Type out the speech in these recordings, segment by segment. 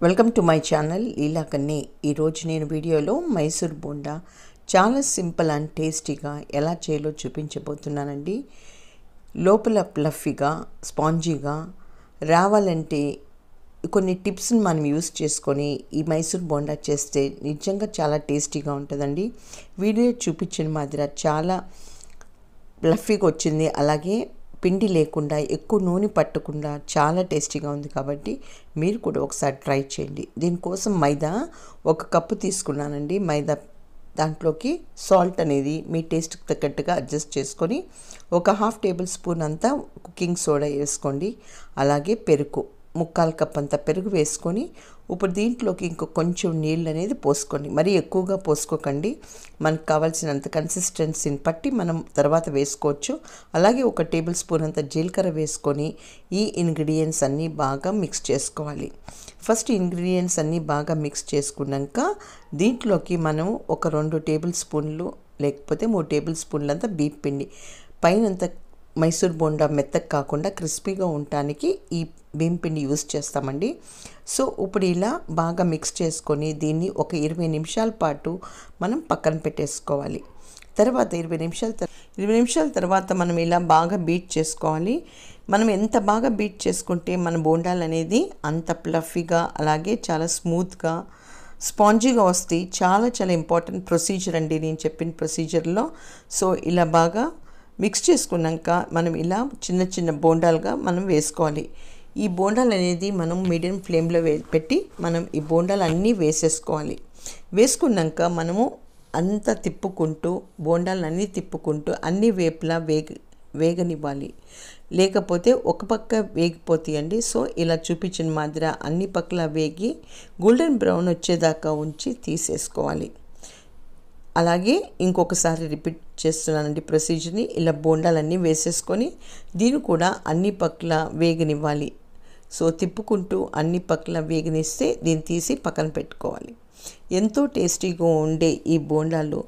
Welcome to my channel లీలా కన్నీ. ఈరోజు నేను వీడియోలో మైసూర్ బోండా చాలా సింపుల్ అండ్ టేస్టీగా ఎలా చేయాలో చూపించబోతున్నానండి. లోపల ప్లఫీగా స్పాంజీగా రావాలంటే కొన్ని టిప్స్ని మనం యూస్ చేసుకొని ఈ మైసూర్ బోండా చేస్తే నిజంగా చాలా టేస్టీగా ఉంటుందండి. వీడియో చూపించిన మాదిరి చాలా ప్లఫీగా వచ్చింది, అలాగే పిండి లేకుండా ఎక్కువ నూనె పట్టకుండా చాలా టేస్టీగా ఉంది. కాబట్టి మీరు కూడా ఒకసారి ట్రై చేయండి. దీనికోసం మైదా 1 కప్పు తీసుకున్నానండి. మైదా దాంట్లోకి సాల్ట్ అనేది మీ టేస్ట్కి తగ్గట్టుగా అడ్జస్ట్ చేసుకొని 1/2 టేబుల్ స్పూన్ అంతా కుకింగ్ సోడా వేసుకోండి. అలాగే పెరుగు 3/4 కప్ అంత పెరుగు వేసుకొని ఇప్పుడు దీంట్లోకి ఇంకో కొంచెం నీళ్ళు అనేది పోసుకోండి. మరీ ఎక్కువగా పోసుకోకండి, మనకు కావాల్సినంత కన్సిస్టెన్సీని బట్టి మనం తర్వాత వేసుకోవచ్చు. అలాగే 1 టేబుల్ స్పూన్ అంత జీలకర్ర వేసుకొని ఈ ఇంగ్రీడియంట్స్ అన్నీ బాగా మిక్స్ చేసుకోవాలి. ఫస్ట్ ఇంగ్రీడియంట్స్ అన్నీ బాగా మిక్స్ చేసుకున్నాక దీంట్లోకి మనం ఒక 2 టేబుల్ స్పూన్లు లేకపోతే 3 టేబుల్ స్పూన్లు అంతా బియ్యం పిండి, పైనంత మైసూర్ బోండా మెత్తగా కాకుండా క్రిస్పీగా ఉండటానికి ఈ బియ్యం పిండి యూస్ చేస్తామండి. సో ఇప్పుడు ఇలా బాగా మిక్స్ చేసుకొని దీన్ని ఒక 20 నిమిషాల పాటు మనం పక్కన పెట్టేసుకోవాలి. తర్వాత 20 నిమిషాల తర్వాత మనం ఇలా బాగా బీట్ చేసుకోవాలి. మనం ఎంత బాగా బీట్ చేసుకుంటే మన బోండాలు అనేది అంత ప్లఫీగా అలాగే చాలా స్మూత్గా స్పాంజీగా వస్తాయి. చాలా చాలా ఇంపార్టెంట్ ప్రొసీజర్ అండి నేను చెప్పిన ప్రొసీజర్లో. సో ఇలా బాగా మిక్స్ చేసుకున్నాక మనం ఇలా చిన్న చిన్న బోండాలుగా మనం వేసుకోవాలి. ఈ బోండాలు అనేది మనం మీడియం ఫ్లేమ్లో పెట్టి మనం ఈ బోండాలు అన్నీ వేసేసుకోవాలి. వేసుకున్నాక మనము అంతా తిప్పుకుంటూ బోండాలన్నీ తిప్పుకుంటూ అన్ని వేపులా వేగనివ్వాలి. లేకపోతే ఒక పక్క వేగిపోతాయండి. సో ఇలా చూపించిన మాదిరి అన్ని పక్కల వేగి గోల్డెన్ బ్రౌన్ వచ్చేదాకా ఉంచి తీసేసుకోవాలి. అలాగే ఇంకొకసారి రిపీట్ చేస్తున్నానండి ప్రొసీజర్ని. ఇలా బోండాలన్నీ వేసేసుకొని దీన్ని కూడా అన్ని పక్కల వేగనివ్వాలి. సో తిప్పుకుంటూ అన్ని పక్కల వేగనిస్తే దీన్ని తీసి పక్కన పెట్టుకోవాలి. ఎంతో టేస్టీగా ఉండే ఈ బోండాలు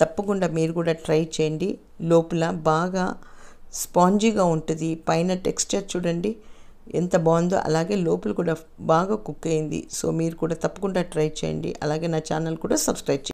తప్పకుండా మీరు కూడా ట్రై చేయండి. లోపల బాగా స్పాంజీగా ఉంటుంది, పైన టెక్స్చర్ చూడండి ఎంత బాగుందో, అలాగే లోపల కూడా బాగా కుక్ అయింది. సో మీరు కూడా తప్పకుండా ట్రై చేయండి. అలాగే నా ఛానల్ కూడా సబ్స్క్రైబ్ చేయండి.